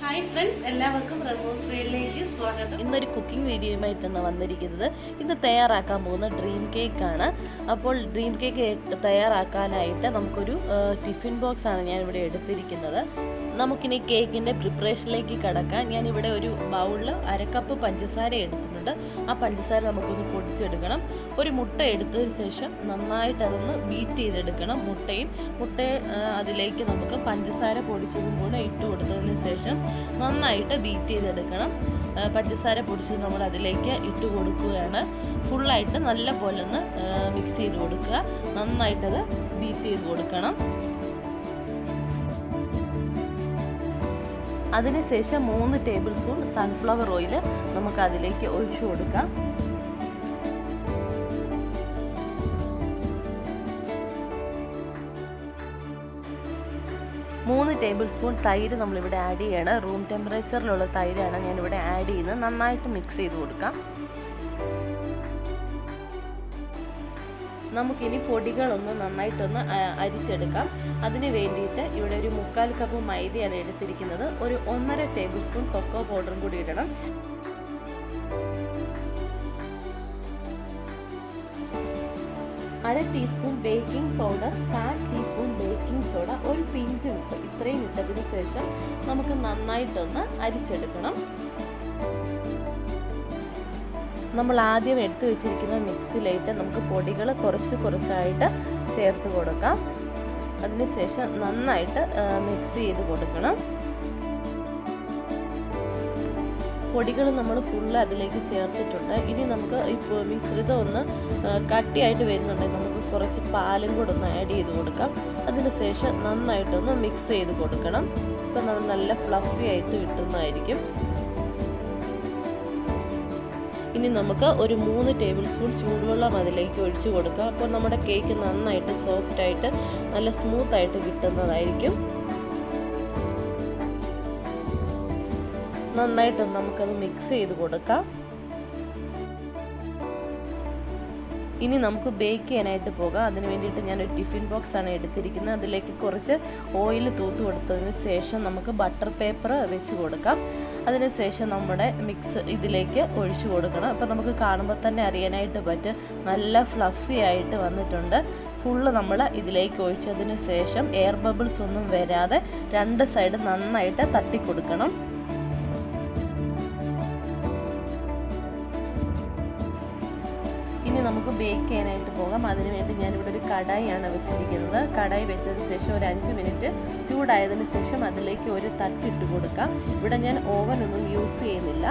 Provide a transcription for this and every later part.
Hi friends, എല്ലാവർക്കും റമോസ് വേൾഡിലേക്ക് സ്വാഗതം. ഇന്നൊരു കുക്കിംഗ് വീഡിയോയുമായിട്ടാണ് വന്നിരിക്കുന്നത്. ഇന്ന് തയ്യാറാക്കാൻ പോകുന്ന ഡ്രീം കേക്കാണ്. അപ്പോൾ ഡ്രീം കേക്ക് തയ്യാറാക്കാനായിട്ട് നമുക്കൊരു ടിഫിൻ ബോക്സ് ആണ് ഞാനിവിടെ എടുത്തിരിക്കുന്നത്. നമുക്കിനി കേക്കിൻ്റെ പ്രിപ്പറേഷനിലേക്ക് കടക്കാം. ഞാനിവിടെ ഒരു ബൗളിൽ 1/2 കപ്പ് പഞ്ചസാര എടുത്തിട്ടുണ്ട്. ആ പഞ്ചസാര നമുക്കൊന്ന് പൊടിച്ചെടുക്കണം. ഒരു മുട്ട എടുത്തതിന് ശേഷം നന്നായിട്ട് അതൊന്ന് ബീറ്റ് ചെയ്തെടുക്കണം. മുട്ട അതിലേക്ക് നമുക്ക് പഞ്ചസാര പൊടിച്ചതും കൂടെ ഇട്ട് കൊടുത്തതിന് ശേഷം നന്നായിട്ട് ബീറ്റ് ചെയ്തെടുക്കണം. പഞ്ചസാര പൊടിച്ചത് നമ്മൾ അതിലേക്ക് ഇട്ട് കൊടുക്കുകയാണ്. ഫുള്ളായിട്ട് നല്ല പോലെ ഒന്ന് മിക്സ് ചെയ്ത് കൊടുക്കുക. നന്നായിട്ടത് ബീറ്റ് ചെയ്ത് കൊടുക്കണം. അതിനുശേഷം 3 ടേബിൾ സ്പൂൺ സൺഫ്ലവർ ഓയിൽ നമുക്ക് അതിലേക്ക് ഒഴിച്ചു കൊടുക്കാം. മൂന്ന് ടേബിൾ സ്പൂൺ തൈര് നമ്മളിവിടെ ആഡ് ചെയ്യണം. റൂം ടെമ്പറേച്ചറിലുള്ള തൈരാണ് ഞാനിവിടെ ആഡ് ചെയ്യുന്നത്. നന്നായിട്ട് മിക്സ് ചെയ്ത് കൊടുക്കാം. നമുക്കിനി പൊടികളൊന്ന് നന്നായിട്ടൊന്ന് അരിച്ചെടുക്കാം. അതിന് വേണ്ടിയിട്ട് ഇവിടെ ഒരു 3/4 കപ്പ് മൈദയാണ് എടുത്തിരിക്കുന്നത്. ഒരു 1.5 ടേബിൾ സ്പൂൺ കൊക്കോ പൗഡറും കൂടി ഇടണം. അര teaspoon baking powder, 1/4 teaspoon baking soda, ഒരു പിഞ്ച് ഉപ്പ്, ഇത്രയും ഇട്ടതിന് ശേഷം നമുക്ക് നന്നായിട്ടൊന്ന് അരിച്ചെടുക്കണം. നമ്മൾ ആദ്യം എടുത്തു വെച്ചിരിക്കുന്ന മിക്സിയിലായിട്ട് നമുക്ക് പൊടികൾ കുറച്ചായിട്ട് ചേർത്ത് കൊടുക്കാം. അതിനുശേഷം നന്നായിട്ട് മിക്സ് ചെയ്ത് കൊടുക്കണം. പൊടികൾ നമ്മൾ ഫുള്ള് അതിലേക്ക് ചേർത്തിട്ടുണ്ട്. ഇനി നമുക്ക് ഇപ്പോൾ മിശ്രിതം ഒന്ന് കട്ടിയായിട്ട് വരുന്നുണ്ടെങ്കിൽ നമുക്ക് കുറച്ച് പാലും കൂടെ ഒന്ന് ആഡ് ചെയ്ത് കൊടുക്കാം. അതിനുശേഷം നന്നായിട്ടൊന്ന് മിക്സ് ചെയ്ത് കൊടുക്കണം. ഇപ്പം നമ്മൾ നല്ല ഫ്ലഫി ആയിട്ട് കിട്ടുന്നതായിരിക്കും. ഇനി നമുക്ക് ഒരു 3 ടേബിൾ സ്പൂൺ ചൂടുവെള്ളം അതിലേക്ക് ഒഴിച്ച് കൊടുക്കാം. അപ്പോൾ നമ്മുടെ കേക്ക് നന്നായിട്ട് സോഫ്റ്റായിട്ട് നല്ല സ്മൂത്തായിട്ട് കിട്ടുന്നതായിരിക്കും. നന്നായിട്ട് നമുക്കത് മിക്സ് ചെയ്ത് കൊടുക്കാം. ഇനി നമുക്ക് ബേക്ക് ചെയ്യാനായിട്ട് പോകാം. അതിന് വേണ്ടിയിട്ട് ഞാനൊരു ടിഫിൻ ബോക്സ് ആണ് എടുത്തിരിക്കുന്നത്. അതിലേക്ക് കുറച്ച് ഓയിൽ തൂത്ത് കൊടുത്തതിന് ശേഷം നമുക്ക് ബട്ടർ പേപ്പർ വെച്ച് കൊടുക്കാം. അതിനുശേഷം നമ്മുടെ മിക്സ് ഇതിലേക്ക് ഒഴിച്ചു കൊടുക്കണം. അപ്പോൾ നമുക്ക് കാണുമ്പോൾ തന്നെ അറിയാനായിട്ട് പറ്റും നല്ല ഫ്ലഫി ആയിട്ട് വന്നിട്ടുണ്ട്. ഫുള്ള് നമ്മൾ ഇതിലേക്ക് ഒഴിച്ചതിന് ശേഷം എയർ ബബിൾസ് ഒന്നും വരാതെ 2 സൈഡ് നന്നായിട്ട് തട്ടി കൊടുക്കണം. ഇനി നമുക്ക് ബേക്ക് ചെയ്യാനായിട്ട് പോകാം. അതിനുവേണ്ടി ഞാനിവിടെ ഒരു കടായിയാണ് വെച്ചിരിക്കുന്നത്. കടായി വെച്ചതിന് ശേഷം ഒരു 5 മിനിറ്റ് ചൂടായതിന് ശേഷം അതിലേക്ക് ഒരു തട്ടിട്ട് കൊടുക്കാം. ഇവിടെ ഞാൻ ഓവനൊന്നും യൂസ് ചെയ്യുന്നില്ല.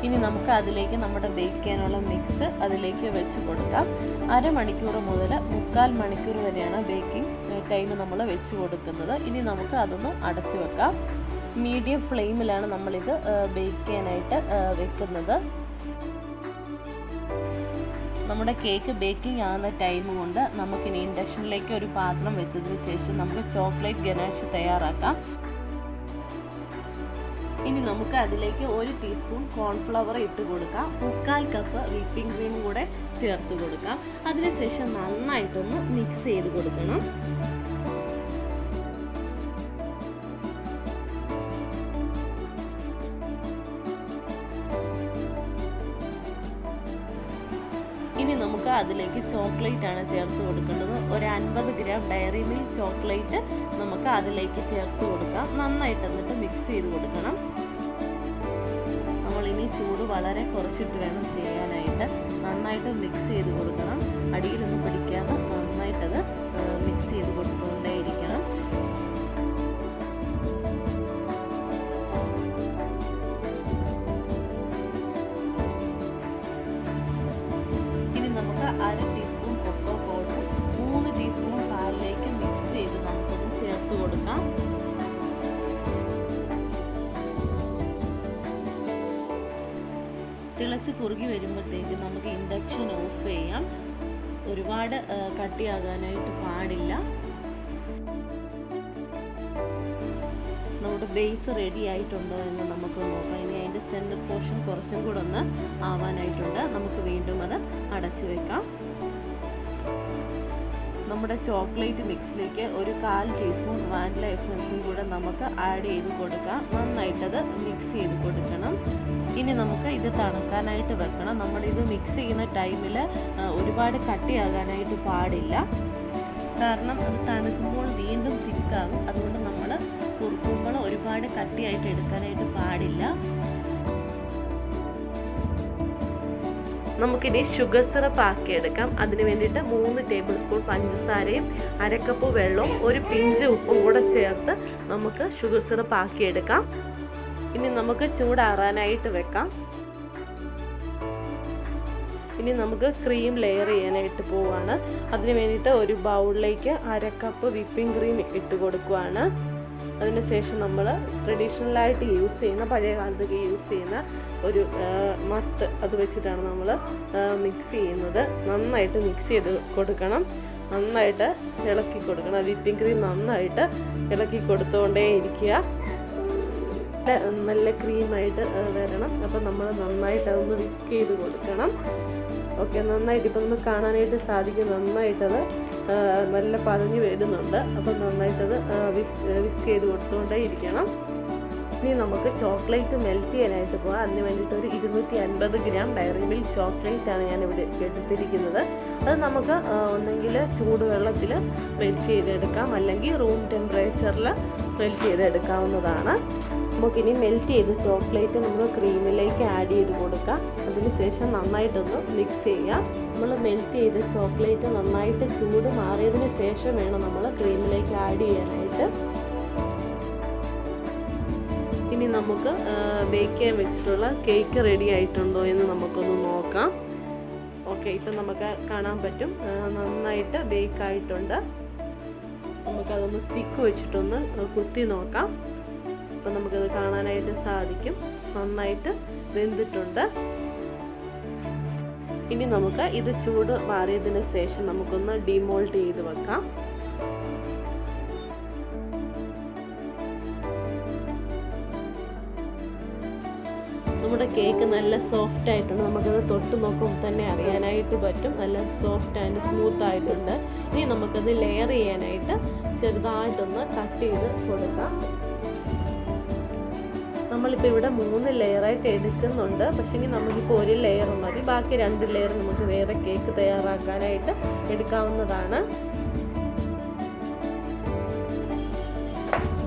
ഇനി നമുക്ക് അതിലേക്ക് നമ്മുടെ ബേക്ക് ചെയ്യാനുള്ള മിക്സ് അതിലേക്ക് വെച്ച് കൊടുക്കാം. 1/2 മണിക്കൂർ മുതൽ 3/4 മണിക്കൂർ വരെയാണ് ബേക്കിംഗ് ടൈം നമ്മൾ വെച്ച് കൊടുക്കുന്നത്. ഇനി നമുക്ക് അതൊന്ന് അടച്ചു വെക്കാം. മീഡിയം ഫ്ലെയിമിലാണ് നമ്മളിത് ബേക്ക് ചെയ്യാനായിട്ട് വെക്കുന്നത്. നമ്മുടെ കേക്ക് ബേക്കിംഗ് ആകുന്ന ടൈം കൊണ്ട് നമുക്കിനി ഇൻഡക്ഷനിലേക്ക് ഒരു പാത്രം വെച്ചതിന് ശേഷം നമുക്ക് ചോക്ലേറ്റ് ഗനാഷ് തയ്യാറാക്കാം. ഇനി നമുക്ക് അതിലേക്ക് 1 ടീസ്പൂൺ കോൺഫ്ലവർ ഇട്ട് കൊടുക്കാം. 3/4 കപ്പ് വിപ്പിംഗ് ക്രീം കൂടെ ചേർത്ത് കൊടുക്കാം. അതിനുശേഷം നന്നായിട്ടൊന്ന് മിക്സ് ചെയ്ത് കൊടുക്കണം. ഇനി നമുക്ക് അതിലേക്ക് ചോക്ലേറ്റ് ആണ് ചേർത്ത് കൊടുക്കേണ്ടത്. ഒരു 50 ഗ്രാം ഡയറി മിൽക്ക് ചോക്ലേറ്റ് നമുക്ക് അതിലേക്ക് ചേർത്ത് കൊടുക്കാം. നന്നായിട്ട് എന്നിട്ട് മിക്സ് ചെയ്ത് കൊടുക്കണം. നമ്മളിനി ചൂട് വളരെ കുറച്ചിട്ട് വേണം ചെയ്യാനായിട്ട്. നന്നായിട്ട് മിക്സ് ചെയ്ത് കൊടുക്കണം. അടിയിലൊന്നും പിടിക്കാതെ നന്നായിട്ടത് മിക്സ് ചെയ്ത് കൊടുത്തുകൊണ്ടേയിരിക്കണം. അര ടീസ്പൂൺ കൊക്കോ പൗഡർ 3 ടീസ്പൂൺ പാലിലേക്ക് മിക്സ് ചെയ്ത് നമുക്കൊന്ന് ചേർത്ത് കൊടുക്കാം. തിളച്ച് കുറുകി വരുമ്പോഴത്തേക്ക് നമുക്ക് ഇൻഡക്ഷൻ ഓഫ് ചെയ്യാം. ഒരുപാട് കട്ടിയാകാനായിട്ട് പാടില്ല. നമ്മുടെ ബേസ് റെഡി ആയിട്ടുണ്ടോ എന്ന് നമുക്ക് നോക്കാം. ഇനി അതിൻ്റെ സെൻറ്റർ പോർഷൻ കുറച്ചും കൂടെ ഒന്ന് ആവാനായിട്ടുണ്ട്. നമുക്ക് വീണ്ടും അത് അടച്ചു വെക്കാം. നമ്മുടെ ചോക്ലേറ്റ് മിക്സിലേക്ക് ഒരു 1/4 ടീസ്പൂൺ വാനില എസൻസും കൂടെ നമുക്ക് ആഡ് ചെയ്ത് കൊടുക്കാം. നന്നായിട്ടത് മിക്സ് ചെയ്ത് കൊടുക്കണം. ഇനി നമുക്ക് ഇത് തണുക്കാനായിട്ട് വെക്കണം. നമ്മളിത് മിക്സ് ചെയ്യുന്ന ടൈമിൽ ഒരുപാട് കട്ടിയാകാനായിട്ട് പാടില്ല. കാരണം അത് തണുക്കുമ്പോൾ വീണ്ടും തിക്കാകും. അതുകൊണ്ട് നമ്മൾ കുറുക്കുമ്പോൾ ഒരുപാട് കട്ടിയായിട്ട് എടുക്കാനായിട്ട് പാടില്ല. നമുക്കിനി ഷുഗർ സിറപ്പ് ആക്കിയെടുക്കാം. അതിന് വേണ്ടിയിട്ട് 3 ടേബിൾ സ്പൂൺ പഞ്ചസാരയും 1/2 കപ്പ് വെള്ളവും 1 പിഞ്ച് ഉപ്പും കൂടെ ചേർത്ത് നമുക്ക് ഷുഗർ സിറപ്പ് ആക്കിയെടുക്കാം. ഇനി നമുക്ക് ചൂടാറാനായിട്ട് വെക്കാം. ഇനി നമുക്ക് ക്രീം ലെയർ ചെയ്യാനായിട്ട് പോവുകയാണ്. അതിന് വേണ്ടിയിട്ട് ഒരു ബൗളിലേക്ക് 1/2 കപ്പ് വിപ്പിംഗ് ക്രീം ഇട്ട് കൊടുക്കുകയാണ്. അതിനുശേഷം നമ്മൾ ട്രഡീഷണലായിട്ട് യൂസ് ചെയ്യുന്ന, പഴയ കാലത്തൊക്കെ യൂസ് ചെയ്യുന്ന ഒരു മത്ത് അത് വെച്ചിട്ടാണ് നമ്മൾ മിക്സ് ചെയ്യുന്നത്. നന്നായിട്ട് മിക്സ് ചെയ്ത് കൊടുക്കണം. നന്നായിട്ട് ഇളക്കി കൊടുക്കണം. വിപ്പിംഗ് ക്രീം നന്നായിട്ട് ഇളക്കി കൊടുത്തുകൊണ്ടേ ഇരിക്കുക. നല്ല ക്രീമായിട്ട് വരണം. അപ്പം നമ്മൾ നന്നായിട്ട് അതൊന്ന് വിസ്ക് ചെയ്ത് കൊടുക്കണം. ഓക്കെ, നന്നായിട്ട് ഇപ്പം നമുക്ക് കാണാനായിട്ട് സാധിക്കും. നന്നായിട്ടത് നല്ല പതഞ്ഞ് വരുന്നുണ്ട്. അപ്പം നന്നായിട്ടത് വിസ്ക് ചെയ്ത് കൊടുത്തുകൊണ്ടേ ഇരിക്കണം. ഇനി നമുക്ക് ചോക്ലേറ്റ് മെൽറ്റ് ചെയ്യാനായിട്ട് പോകാം. അതിന് വേണ്ടിയിട്ട് ഒരു 250 ഗ്രാം ഡയറി മിൽക്ക് ചോക്ലേറ്റാണ് ഞാനിവിടെ എടുത്തിരിക്കുന്നത്. അത് നമുക്ക് ഒന്നെങ്കിൽ ചൂടുവെള്ളത്തിൽ മെൽറ്റ് ചെയ്തെടുക്കാം, അല്ലെങ്കിൽ റൂം ടെമ്പറേച്ചറിൽ മെൽറ്റ് ചെയ്തെടുക്കാവുന്നതാണ്. നമുക്കിനി മെൽറ്റ് ചെയ്ത ചോക്ലേറ്റ് നമുക്ക് ക്രീമിലേക്ക് ആഡ് ചെയ്ത് കൊടുക്കാം. അതിനുശേഷം നന്നായിട്ടൊന്ന് മിക്സ് ചെയ്യാം. നമ്മൾ മെൽറ്റ് ചെയ്ത ചോക്ലേറ്റ് നന്നായിട്ട് ചൂട് മാറിയതിന് ശേഷം വേണം നമ്മൾ ക്രീമിലേക്ക് ആഡ് ചെയ്യാനായിട്ട്. ഇനി നമുക്ക് ബേക്ക് ചെയ്യാൻ വെച്ചിട്ടുള്ള കേക്ക് റെഡി ആയിട്ടുണ്ടോ എന്ന് നമുക്കൊന്ന് നോക്കാം. ഓക്കെ, ഇപ്പം നമുക്ക് കാണാൻ പറ്റും നന്നായിട്ട് ബേക്ക് ആയിട്ടുണ്ട്. നമുക്കതൊന്ന് സ്റ്റിക്ക് വെച്ചിട്ടൊന്ന് കുത്തി നോക്കാം. അപ്പം നമുക്കത് കാണാനായിട്ട് സാധിക്കും. നന്നായിട്ട് വെന്തിട്ടുണ്ട്. ഇനി നമുക്ക് ഇത് ചൂട് മാറിയതിന് ശേഷം നമുക്കൊന്ന് ഡിമോൾഡ് ചെയ്ത് വെക്കാം. നമ്മുടെ കേക്ക് നല്ല സോഫ്റ്റ് ആയിട്ടുണ്ട്. നമുക്കത് തൊട്ട് നോക്കുമ്പോൾ തന്നെ അറിയാനായിട്ട് പറ്റും. നല്ല സോഫ്റ്റ് ആൻഡ് സ്മൂത്ത് ആയിട്ടുണ്ട്. ഇനി നമുക്കത് ലെയർ ചെയ്യാനായിട്ട് ചെറുതായിട്ടൊന്ന് കട്ട് ചെയ്ത് കൊടുക്കാം. നമ്മളിപ്പോൾ ഇവിടെ 3 ലെയറായിട്ട് എടുക്കുന്നുണ്ട്. പക്ഷേ നമുക്കിപ്പോൾ 1 ലെയർ മതി. ബാക്കി 2 ലെയർ നമുക്ക് വേറെ കേക്ക് തയ്യാറാക്കാനായിട്ട് എടുക്കാവുന്നതാണ്.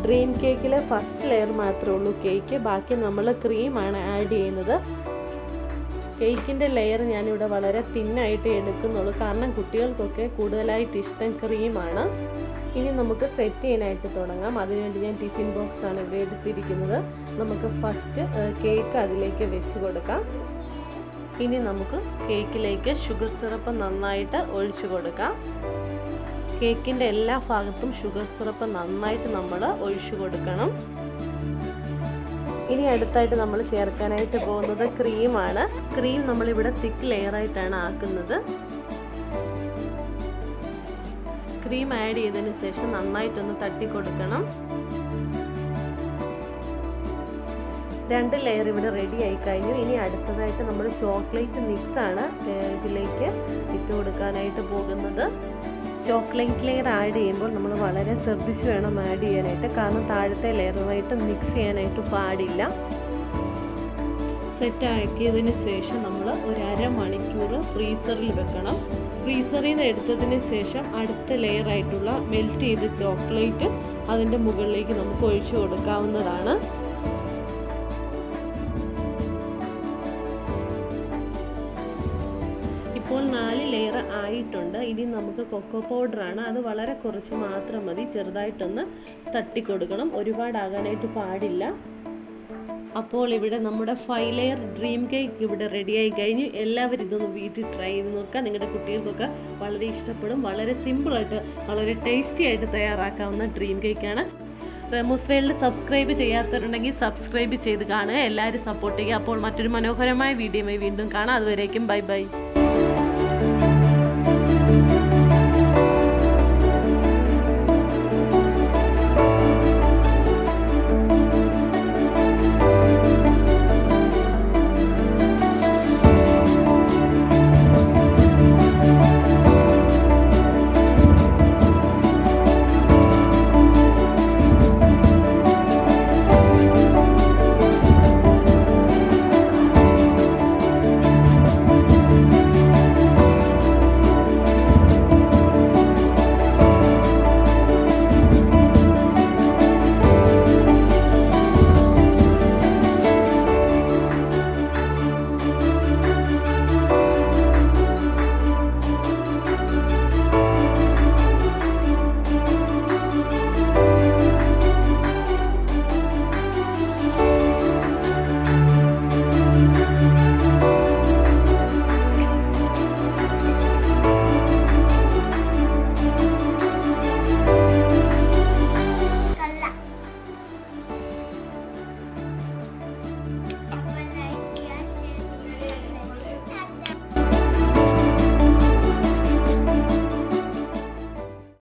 ഡ്രീം കേക്കിലെ ഫസ്റ്റ് ലെയർ മാത്രമേ ഉള്ളൂ കേക്ക്. ബാക്കി നമ്മൾ ക്രീമാണ് ആഡ് ചെയ്യുന്നത്. കേക്കിൻ്റെ ലെയർ ഞാനിവിടെ വളരെ തിന്നായിട്ട് എടുക്കുന്നുള്ളൂ. കാരണം കുട്ടികൾക്കൊക്കെ കൂടുതലായിട്ട് ഇഷ്ടം ക്രീമാണ്. ഇനി നമുക്ക് സെറ്റ് ചെയ്യാനായിട്ട് തുടങ്ങാം. അതിനുവേണ്ടി ഞാൻ ടിഫിൻ ബോക്സ് ആണ് ഇവിടെ എടുത്തിരിക്കുന്നത്. നമുക്ക് ഫസ്റ്റ് കേക്ക് അതിലേക്ക് വെച്ച് കൊടുക്കാം. ഇനി നമുക്ക് കേക്കിലേക്ക് ഷുഗർ സിറപ്പ് നന്നായിട്ട് ഒഴിച്ചു കൊടുക്കാം. കേക്കിൻ്റെ എല്ലാ ഭാഗത്തും ഷുഗർ സിറപ്പ് നന്നായിട്ട് നമ്മൾ ഒഴിച്ചു കൊടുക്കണം. ഇനി അടുത്തായിട്ട് നമ്മൾ ചേർക്കാനായിട്ട് പോകുന്നത് ക്രീമാണ്. ക്രീം നമ്മളിവിടെ തിക്ക് ലെയറായിട്ടാണ് ആക്കുന്നത്. ക്രീം ആഡ് ചെയ്തതിന് ശേഷം നന്നായിട്ടൊന്ന് തട്ടി കൊടുക്കണം. 2 ലെയർ ഇവിടെ റെഡി ആയി കഴിഞ്ഞു. ഇനി അടുത്തതായിട്ട് നമ്മൾ ചോക്ലേറ്റ് മിക്സ് ആണ് ഇതിലേക്ക് ഇട്ട് കൊടുക്കാനായിട്ട് പോകുന്നത്. ചോക്ലേറ്റ് ലെയർ ആഡ് ചെയ്യുമ്പോൾ നമ്മൾ വളരെ ശ്രദ്ധിച്ച് വേണം ആഡ് ചെയ്യാനായിട്ട്. കാരണം താഴത്തെ ലെയറുമായിട്ട് മിക്സ് ചെയ്യാനായിട്ട് പാടില്ല. സെറ്റ് ആക്കിയതിന് ശേഷം നമ്മൾ ഒരു 1/2 മണിക്കൂർ ഫ്രീസറിൽ വെക്കണം. ഫ്രീസറിൽ നിന്ന് എടുത്തതിന് ശേഷം അടുത്ത ലെയർ ആയിട്ടുള്ള മെൽറ്റ് ചെയ്ത ചോക്ലേറ്റ് അതിൻ്റെ മുകളിലേക്ക് നമുക്ക് ഒഴിച്ചു കൊടുക്കാവുന്നതാണ്. ഇപ്പോൾ 4 ലെയർ ആയിട്ടുണ്ട്. ഇനി നമുക്ക് കൊക്കോ പൗഡറാണ്. അത് വളരെ കുറച്ച് മാത്രം മതി. ചെറുതായിട്ടൊന്ന് തട്ടിക്കൊടുക്കണം. ഒരുപാടാകാനായിട്ട് പാടില്ല. അപ്പോൾ ഇവിടെ നമ്മുടെ 5 ലെയർ ഡ്രീം കേക്ക് ഇവിടെ റെഡിയായി കഴിഞ്ഞു. എല്ലാവരും ഇതൊന്ന് വീട്ടിൽ ട്രൈ ചെയ്ത് നോക്കുക. നിങ്ങളുടെ കുട്ടികൾക്കൊക്കെ വളരെ ഇഷ്ടപ്പെടും. വളരെ സിമ്പിളായിട്ട് വളരെ ടേസ്റ്റി ആയിട്ട് തയ്യാറാക്കാവുന്ന ഡ്രീം കേക്കാണ്. റെമൂസ് വേൾഡ് സബ്സ്ക്രൈബ് ചെയ്യാത്തവരുണ്ടെങ്കിൽ സബ്സ്ക്രൈബ് ചെയ്ത് കാണുക. എല്ലാവരും സപ്പോർട്ട് ചെയ്യുക. അപ്പോൾ മറ്റൊരു മനോഹരമായ വീഡിയോയുമായി വീണ്ടും കാണാം. അതുവരേക്കും ബൈ ബൈ.